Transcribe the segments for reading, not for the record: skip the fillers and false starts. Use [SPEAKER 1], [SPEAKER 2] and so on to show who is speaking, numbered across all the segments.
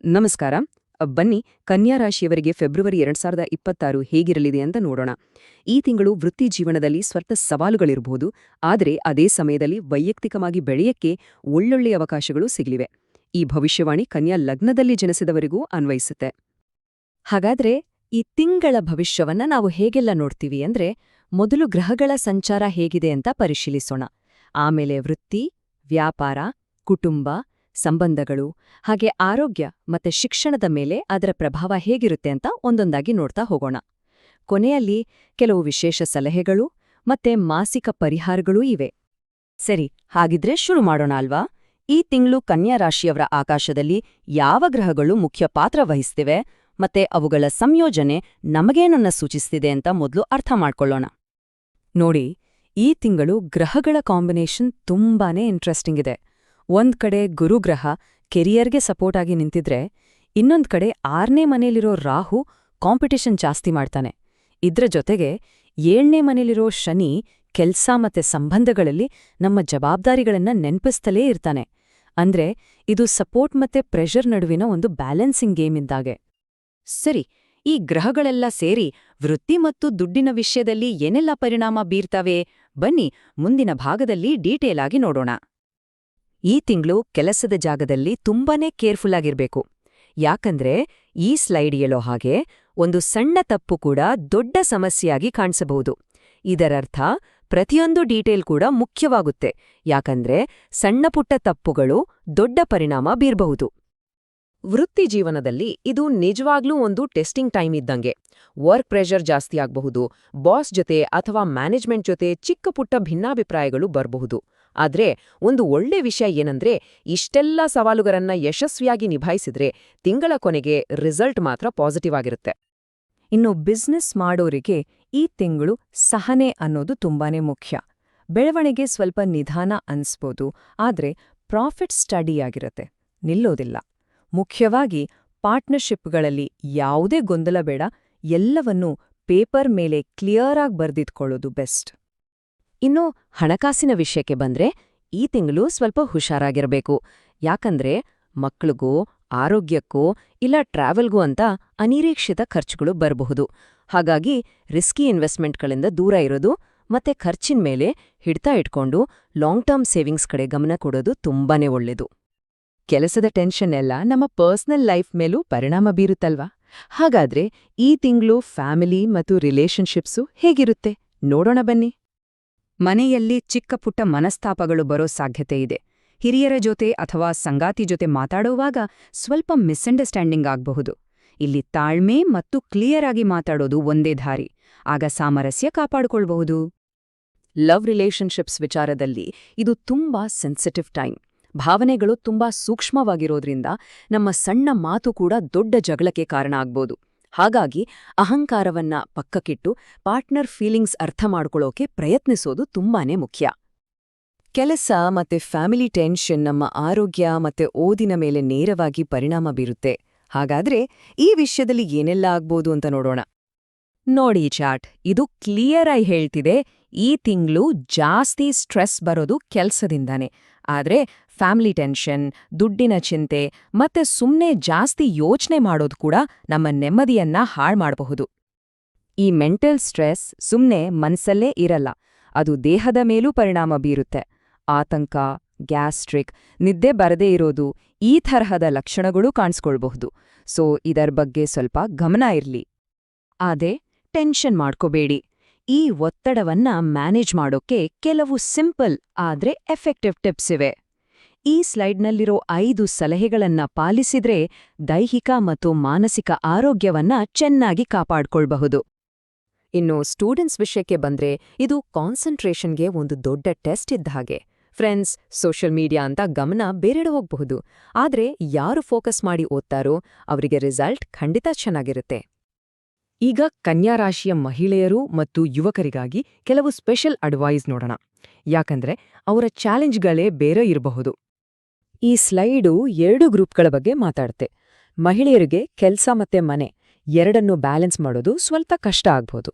[SPEAKER 1] ನಮಸ್ಕಾರ. ಬನ್ನಿ, ಕನ್ಯಾ ರಾಶಿಯವರಿಗೆ ಫೆಬ್ರವರಿ 2026 ಹೇಗಿರಲಿದೆ ಅಂತ ನೋಡೋಣ. ಈ ತಿಂಗಳು ವೃತ್ತಿ ಜೀವನದಲ್ಲಿ ಸ್ವಲ್ಪ ಸವಾಲುಗಳಿರಬಹುದು, ಆದರೆ ಅದೇ ಸಮಯದಲ್ಲಿ ವೈಯಕ್ತಿಕವಾಗಿ ಬೆಳೆಯಕ್ಕೆ ಒಳ್ಳೊಳ್ಳೆಯ ಅವಕಾಶಗಳು ಸಿಗಲಿವೆ. ಈ ಭವಿಷ್ಯವಾಣಿ ಕನ್ಯಾ ಲಗ್ನದಲ್ಲಿ ಜನಿಸಿದವರಿಗೂ ಅನ್ವಯಿಸುತ್ತೆ.
[SPEAKER 2] ಹಾಗಾದ್ರೆ ಈ ತಿಂಗಳ ಭವಿಷ್ಯವನ್ನ ನಾವು ಹೇಗೆಲ್ಲ ನೋಡ್ತೀವಿ ಅಂದ್ರೆ, ಮೊದಲು ಗ್ರಹಗಳ ಸಂಚಾರ ಹೇಗಿದೆ ಅಂತ ಪರಿಶೀಲಿಸೋಣ. ಆಮೇಲೆ ವೃತ್ತಿ, ವ್ಯಾಪಾರ, ಕುಟುಂಬ, ಸಂಬಂಧಗಳು, ಹಾಗೆ ಆರೋಗ್ಯ ಮತ್ತೆ ಶಿಕ್ಷಣದ ಮೇಲೆ ಅದರ ಪ್ರಭಾವ ಹೇಗಿರುತ್ತೆ ಅಂತ ಒಂದೊಂದಾಗಿ ನೋಡ್ತಾ ಹೋಗೋಣ. ಕೊನೆಯಲ್ಲಿ ಕೆಲವು ವಿಶೇಷ ಸಲಹೆಗಳು ಮತ್ತೆ ಮಾಸಿಕ ಪರಿಹಾರಗಳೂ ಇವೆ.
[SPEAKER 1] ಸರಿ, ಹಾಗಿದ್ರೆ ಶುರು ಮಾಡೋಣ ಅಲ್ವಾ? ಈ ತಿಂಗಳು ಕನ್ಯಾ ರಾಶಿಯವರ ಆಕಾಶದಲ್ಲಿ ಯಾವ ಗ್ರಹಗಳು ಮುಖ್ಯ ಪಾತ್ರ ವಹಿಸ್ತಿವೆ ಮತ್ತೆ ಅವುಗಳ ಸಂಯೋಜನೆ ನಮಗೇನನ್ನ ಸೂಚಿಸ್ತಿದೆ ಅಂತ ಮೊದಲು ಅರ್ಥ ಮಾಡ್ಕೊಳ್ಳೋಣ.
[SPEAKER 2] ನೋಡಿ, ಈ ತಿಂಗಳು ಗ್ರಹಗಳ ಕಾಂಬಿನೇಷನ್ ತುಂಬಾನೇ ಇಂಟ್ರೆಸ್ಟಿಂಗ್ ಇದೆ. ಒಂದ್ ಕಡೆ ಗುರುಗ್ರಹ ಕೆರಿಯರ್ಗೆ ಸಪೋರ್ಟ್ ಆಗಿ ನಿಂತಿದ್ರೆ, ಇನ್ನೊಂದ್ ಕಡೆ 6ನೇ ಮನೇಲಿರೋ ರಾಹು ಕಾಂಪಿಟಿಷನ್ ಜಾಸ್ತಿ ಮಾಡ್ತಾನೆ. ಇದ್ರ ಜೊತೆಗೆ 7ನೇ ಮನೇಲಿರೋ ಶನಿ ಕೆಲ್ಸ ಮತ್ತೆ ಸಂಬಂಧಗಳಲ್ಲಿ ನಮ್ಮ ಜವಾಬ್ದಾರಿಗಳನ್ನ ನೆನ್ಪಿಸ್ತಲೇ ಇರ್ತಾನೆ. ಅಂದ್ರೆ ಇದು ಸಪೋರ್ಟ್ ಮತ್ತೆ ಪ್ರೆಷರ್ ನಡುವಿನ ಒಂದು ಬ್ಯಾಲೆನ್ಸಿಂಗ್ ಗೇಮ್ ಇದ್ದಾಗೆ.
[SPEAKER 1] ಸರಿ, ಈ ಗ್ರಹಗಳೆಲ್ಲ ಸೇರಿ ವೃತ್ತಿ ಮತ್ತು ದುಡ್ಡಿನ ವಿಷಯದಲ್ಲಿ ಏನೆಲ್ಲ ಪರಿಣಾಮ ಬೀರ್ತವೆ? ಬನ್ನಿ, ಮುಂದಿನ ಭಾಗದಲ್ಲಿ ಡೀಟೇಲ್ ಆಗಿ ನೋಡೋಣ. ಈ ತಿಂಗಳು ಕೆಲಸದ ಜಾಗದಲ್ಲಿ ತುಂಬಾನೇ ಕೇರ್ಫುಲ್ ಆಗಿರ್ಬೇಕು. ಯಾಕಂದ್ರೆ ಈ ಸ್ಲೈಡ್ ಹೇಳೋ ಹಾಗೆ ಒಂದು ಸಣ್ಣ ತಪ್ಪು ಕೂಡ ದೊಡ್ಡ ಸಮಸ್ಯೆಯಾಗಿ ಕಾಣಿಸಬಹುದು. ಇದರರ್ಥ ಪ್ರತಿಯೊಂದು ಡೀಟೇಲ್ ಕೂಡ ಮುಖ್ಯವಾಗುತ್ತೆ, ಯಾಕಂದ್ರೆ ಸಣ್ಣಪುಟ್ಟ ತಪ್ಪುಗಳು ದೊಡ್ಡ ಪರಿಣಾಮ ಬೀರಬಹುದು. ವೃತ್ತಿ ಜೀವನದಲ್ಲಿ ಇದು ನಿಜವಾಗ್ಲೂ ಒಂದು ಟೆಸ್ಟಿಂಗ್ ಟೈಮ್ ಇದ್ದಂಗೆ. ವರ್ಕ್ ಪ್ರೆಷರ್ ಜಾಸ್ತಿ ಆಗಬಹುದು, ಬಾಸ್ ಜೊತೆ ಅಥವಾ ಮ್ಯಾನೇಜ್ಮೆಂಟ್ ಜೊತೆ ಚಿಕ್ಕ ಪುಟ್ಟ ಭಿನ್ನಾಭಿಪ್ರಾಯಗಳು ಬರಬಹುದು. ಆದ್ರೆ ಒಂದು ಒಳ್ಳೆ ವಿಷಯ ಏನಂದ್ರೆ, ಇಷ್ಟೆಲ್ಲ ಸವಾಲುಗಳನ್ನ ಯಶಸ್ವಿಯಾಗಿ ನಿಭಾಯಿಸಿದ್ರೆ ತಿಂಗಳ ಕೊನೆಗೆ ರಿಸಲ್ಟ್ ಮಾತ್ರ ಪಾಸಿಟಿವ್ ಆಗಿರುತ್ತೆ.
[SPEAKER 2] ಇನ್ನು ಬಿಸ್ನೆಸ್ ಮಾಡೋರಿಗೆ ಈ ತಿಂಗಳು ಸಹನೆ ಅನ್ನೋದು ತುಂಬಾನೇ ಮುಖ್ಯ. ಬೆಳವಣಿಗೆ ಸ್ವಲ್ಪ ನಿಧಾನ ಅನ್ಸ್ಬೋದು, ಆದ್ರೆ ಪ್ರಾಫಿಟ್ ಸ್ಟಡಿಯಾಗಿರುತ್ತೆ, ನಿಲ್ಲೋದಿಲ್ಲ. ಮುಖ್ಯವಾಗಿ ಪಾರ್ಟ್ನರ್ಶಿಪ್ಗಳಲ್ಲಿ ಯಾವುದೇ ಗೊಂದಲ ಬೇಡ, ಎಲ್ಲವನ್ನೂ ಪೇಪರ್ ಮೇಲೆ ಕ್ಲಿಯರ್ ಆಗಿ ಬರ್ದಿಟ್ಕೊಳ್ಳೋದು ಬೆಸ್ಟ್.
[SPEAKER 1] ಇನ್ನು ಹಣಕಾಸಿನ ವಿಷಯಕ್ಕೆ ಬಂದ್ರೆ ಈ ತಿಂಗಳು ಸ್ವಲ್ಪ ಹುಷಾರಾಗಿರಬೇಕು. ಯಾಕಂದ್ರೆ ಮಕ್ಳಿಗೂ ಆರೋಗ್ಯಕ್ಕೂ ಇಲ್ಲ ಟ್ರಾವೆಲ್ಗೂ ಅಂತ ಅನಿರೀಕ್ಷಿತ ಖರ್ಚುಗಳು ಬರಬಹುದು. ಹಾಗಾಗಿ ರಿಸ್ಕಿ ಇನ್ವೆಸ್ಟ್ಮೆಂಟ್ಗಳಿಂದ ದೂರ ಇರೋದು ಮತ್ತೆ ಖರ್ಚಿನ ಮೇಲೆ ಹಿಡ್ತಾ ಇಟ್ಕೊಂಡು ಲಾಂಗ್ ಟರ್ಮ್ ಸೇವಿಂಗ್ಸ್ ಕಡೆ ಗಮನ ಕೊಡೋದು ತುಂಬಾನೇ ಒಳ್ಳೆಯದು. ಕೆಲಸದ ಟೆನ್ಷನ್ ಎಲ್ಲ ನಮ್ಮ ಪರ್ಸನಲ್ ಲೈಫ್ ಮೇಲೂ ಪರಿಣಾಮ ಬೀರುತ್ತಲ್ವಾ? ಹಾಗಾದ್ರೆ ಈ ತಿಂಗಳು ಫ್ಯಾಮಿಲಿ ಮತ್ತು ರಿಲೇಶನ್ಶಿಪ್ಸು ಹೇಗಿರುತ್ತೆ ನೋಡೋಣ ಬನ್ನಿ. ಮನೆಯಲ್ಲಿ ಚಿಕ್ಕ ಪುಟ್ಟ ಮನಸ್ತಾಪಗಳು ಬರೋ ಸಾಧ್ಯತೆ ಇದೆ. ಹಿರಿಯರ ಜೊತೆ ಅಥವಾ ಸಂಗಾತಿ ಜೊತೆ ಮಾತಾಡುವಾಗ ಸ್ವಲ್ಪ ಮಿಸ್ಅಂಡರ್ಸ್ಟ್ಯಾಂಡಿಂಗ್ ಆಗಬಹುದು. ಇಲ್ಲಿ ತಾಳ್ಮೆ ಮತ್ತು ಕ್ಲಿಯರ್ ಆಗಿ ಮಾತಾಡೋದು ಒಂದೇ ದಾರಿ, ಆಗ ಸಾಮರಸ್ಯ ಕಾಪಾಡಿಕೊಳ್ಬಹುದು. ಲವ್ ರಿಲೇಶನ್ಶಿಪ್ಸ್ ವಿಚಾರದಲ್ಲಿ ಇದು ತುಂಬಾ ಸೆನ್ಸಿಟಿವ್ ಟೈಮ್. ಭಾವನೆಗಳು ತುಂಬಾ ಸೂಕ್ಷ್ಮವಾಗಿರೋದ್ರಿಂದ ನಮ್ಮ ಸಣ್ಣ ಮಾತು ಕೂಡ ದೊಡ್ಡ ಜಗಳಕ್ಕೆ ಕಾರಣ ಆಗ್ಬೋದು. ಹಾಗಾಗಿ ಅಹಂಕಾರವನ್ನ ಪಕ್ಕಕ್ಕಿಟ್ಟು ಪಾರ್ಟ್ನರ್ ಫೀಲಿಂಗ್ಸ್ ಅರ್ಥ ಮಾಡ್ಕೊಳ್ಳೋಕೆ ಪ್ರಯತ್ನಿಸೋದು ತುಂಬಾನೇ ಮುಖ್ಯ. ಕೆಲಸ ಮತ್ತೆ ಫ್ಯಾಮಿಲಿ ಟೆನ್ಷನ್ ನಮ್ಮ ಆರೋಗ್ಯ ಮತ್ತೆ ಓದಿನ ಮೇಲೆ ನೇರವಾಗಿ ಪರಿಣಾಮ ಬೀರುತ್ತೆ. ಹಾಗಾದ್ರೆ ಈ ವಿಷಯದಲ್ಲಿ ಏನೆಲ್ಲ ಆಗ್ಬೋದು ಅಂತ ನೋಡೋಣ. ನೋಡಿ ಚಾಟ್, ಇದು ಕ್ಲಿಯರ್ ಆಗಿ ಹೇಳ್ತಿದೆ, ಈ ತಿಂಗಳು ಜಾಸ್ತಿ ಸ್ಟ್ರೆಸ್ ಬರೋದು ಕೆಲ್ಸದಿಂದಾನೆ. ಆದ್ರೆ ಫ್ಯಾಮಿಲಿ ಟೆನ್ಷನ್, ದುಡ್ಡಿನ ಚಿಂತೆ ಮತ್ತೆ ಸುಮ್ನೆ ಜಾಸ್ತಿ ಯೋಚನೆ ಮಾಡೋದು ಕೂಡ ನಮ್ಮ ನೆಮ್ಮದಿಯನ್ನ ಹಾಳ್ಮಾಡಬಹುದು. ಈ ಮೆಂಟಲ್ ಸ್ಟ್ರೆಸ್ ಸುಮ್ನೆ ಮನ್ಸಲ್ಲೇ ಇರಲ್ಲ, ಅದು ದೇಹದ ಮೇಲೂ ಪರಿಣಾಮ ಬೀರುತ್ತೆ. ಆತಂಕ, ಗ್ಯಾಸ್ಟ್ರಿಕ್, ನಿದ್ದೆ ಬರದೇ ಇರೋದು, ಈ ತರಹದ ಲಕ್ಷಣಗಳು ಕಾಣಿಸ್ಕೊಳ್ಬಹುದು. ಸೊ ಇದರ ಬಗ್ಗೆ ಸ್ವಲ್ಪ ಗಮನ ಇರ್ಲಿ. ಆದ್ರೆ ಟೆನ್ಷನ್ ಮಾಡ್ಕೋಬೇಡಿ. ಈ ಒತ್ತಡವನ್ನ ಮ್ಯಾನೇಜ್ ಮಾಡೋಕೆ ಕೆಲವು ಸಿಂಪಲ್ ಆದ್ರೆ ಎಫೆಕ್ಟಿವ್ ಟಿಪ್ಸ್ ಇವೆ. ಈ ಸ್ಲೈಡ್ನಲ್ಲಿರೋ 5 ಸಲಹೆಗಳನ್ನ ಪಾಲಿಸಿದ್ರೆ ದೈಹಿಕ ಮತ್ತು ಮಾನಸಿಕ ಆರೋಗ್ಯವನ್ನ ಚೆನ್ನಾಗಿ ಕಾಪಾಡ್ಕೊಳ್ಬಹುದು. ಇನ್ನು ಸ್ಟೂಡೆಂಟ್ಸ್ ವಿಷಯಕ್ಕೆ ಬಂದ್ರೆ ಇದು ಕಾನ್ಸಂಟ್ರೇಷನ್ಗೆ ಒಂದು ದೊಡ್ಡ ಟೆಸ್ಟ್ ಇದ್ದ ಹಾಗೆ. ಫ್ರೆಂಡ್ಸ್, ಸೋಷಿಯಲ್ ಮೀಡಿಯಾ ಅಂತ ಗಮನ ಬೇರೆಡೆ ಹೋಗ್ಬಹುದು. ಆದ್ರೆ ಯಾರು ಫೋಕಸ್ ಮಾಡಿ ಓದ್ತಾರೋ ಅವರಿಗೆ ರಿಸಲ್ಟ್ ಖಂಡಿತ ಚೆನ್ನಾಗಿರುತ್ತೆ. ಈಗ ಕನ್ಯಾ ರಾಶಿಯ ಮಹಿಳೆಯರು ಮತ್ತು ಯುವಕರಿಗಾಗಿ ಕೆಲವು ಸ್ಪೆಷಲ್ ಅಡ್ವೈಸ್ ನೋಡೋಣ, ಯಾಕಂದ್ರೆ ಅವರ ಚಾಲೆಂಜ್ಗಳೇ ಬೇರೆ ಇರಬಹುದು. ಈ ಸ್ಲೈಡು 2 ಗ್ರೂಪ್ಗಳ ಬಗ್ಗೆ ಮಾತಾಡುತ್ತೆ. ಮಹಿಳೆಯರಿಗೆ ಕೆಲ್ಸ ಮತ್ತೆ ಮನೆ ಎರಡನ್ನೂ ಬ್ಯಾಲೆನ್ಸ್ ಮಾಡೋದು ಸ್ವಲ್ಪ ಕಷ್ಟ ಆಗ್ಬೋದು.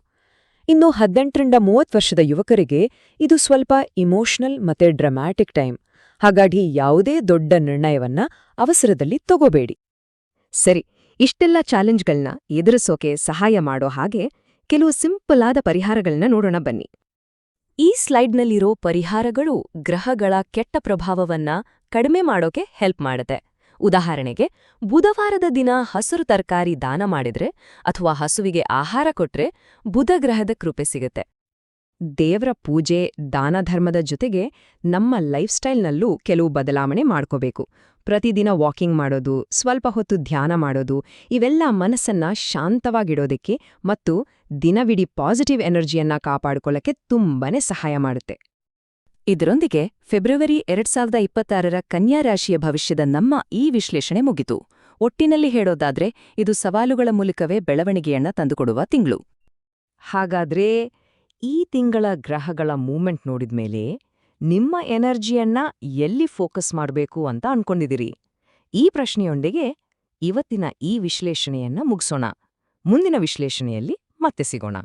[SPEAKER 1] ಇನ್ನು 18ರಿಂದ 30 ವರ್ಷದ ಯುವಕರಿಗೆ ಇದು ಸ್ವಲ್ಪ ಇಮೋಷನಲ್ ಮತ್ತೆ ಡ್ರಾಮ್ಯಾಟಿಕ್ ಟೈಮ್. ಹಾಗಾಗಿ ಯಾವುದೇ ದೊಡ್ಡ ನಿರ್ಣಯವನ್ನ ಅವಸರದಲ್ಲಿ ತಗೋಬೇಡಿ. ಸರಿ, ಇಷ್ಟೆಲ್ಲ ಚಾಲೆಂಜ್ಗಳನ್ನ ಎದುರಿಸೋಕೆ ಸಹಾಯ ಮಾಡೋ ಹಾಗೆ ಕೆಲವು ಸಿಂಪಲ್ ಆದ ಪರಿಹಾರಗಳನ್ನ ನೋಡೋಣ ಬನ್ನಿ.
[SPEAKER 2] ಈ ಸ್ಲೈಡ್ನಲ್ಲಿರೋ ಪರಿಹಾರಗಳು ಗ್ರಹಗಳ ಕೆಟ್ಟ ಪ್ರಭಾವವನ್ನ ಕಡಿಮೆ ಮಾಡೋಕೆ ಹೆಲ್ಪ್ ಮಾಡುತ್ತೆ. ಉದಾಹರಣೆಗೆ, ಬುಧವಾರದ ದಿನ ಹಸಿರು ತರಕಾರಿ ದಾನ ಮಾಡಿದ್ರೆ ಅಥವಾ ಹಸುವಿಗೆ ಆಹಾರ ಕೊಟ್ರೆ ಬುಧ ಗ್ರಹದ ಕೃಪೆ ಸಿಗುತ್ತೆ.
[SPEAKER 1] ದೇವರ ಪೂಜೆ, ದಾನ ಧರ್ಮದ ಜೊತೆಗೆ ನಮ್ಮ ಲೈಫ್ ಸ್ಟೈಲ್ನಲ್ಲೂ ಕೆಲವು ಬದಲಾವಣೆ ಮಾಡ್ಕೋಬೇಕು. ಪ್ರತಿದಿನ ವಾಕಿಂಗ್ ಮಾಡೋದು, ಸ್ವಲ್ಪ ಹೊತ್ತು ಧ್ಯಾನ ಮಾಡೋದು, ಇವೆಲ್ಲ ಮನಸ್ಸನ್ನ ಶಾಂತವಾಗಿಡೋದಕ್ಕೆ ಮತ್ತು ದಿನವಿಡೀ ಪಾಸಿಟಿವ್ ಎನರ್ಜಿಯನ್ನ ಕಾಪಾಡ್ಕೊಳ್ಳಕ್ಕೆ ತುಂಬಾನೇ ಸಹಾಯ ಮಾಡುತ್ತೆ.
[SPEAKER 2] ಇದರೊಂದಿಗೆ ಫೆಬ್ರವರಿ 2026ರ ಕನ್ಯಾ ರಾಶಿಯ ಭವಿಷ್ಯದ ನಮ್ಮ ಈ ವಿಶ್ಲೇಷಣೆ ಮುಗಿತು. ಒಟ್ಟಿನಲ್ಲಿ ಹೇಳೋದಾದ್ರೆ ಇದು ಸವಾಲುಗಳ ಮೂಲಕವೇ ಬೆಳವಣಿಗೆಯನ್ನ ತಂದುಕೊಡುವ ತಿಂಗಳು.
[SPEAKER 1] ಹಾಗಾದ್ರೆ ಈ ತಿಂಗಳ ಗ್ರಹಗಳ ಮೂವ್ಮೆಂಟ್ ನೋಡಿದ್ಮೇಲೆ ನಿಮ್ಮ ಎನರ್ಜಿಯನ್ನ ಎಲ್ಲಿ ಫೋಕಸ್ ಮಾಡಬೇಕು ಅಂತ ಅನ್ಕೊಂಡಿದಿರಿ? ಈ ಪ್ರಶ್ನೆಯೊಂದಿಗೆ ಇವತ್ತಿನ ಈ ವಿಶ್ಲೇಷಣೆಯನ್ನ ಮುಗಿಸೋಣ. ಮುಂದಿನ ವಿಶ್ಲೇಷಣೆಯಲ್ಲಿ ಮತ್ತೆ ಸಿಗೋಣ.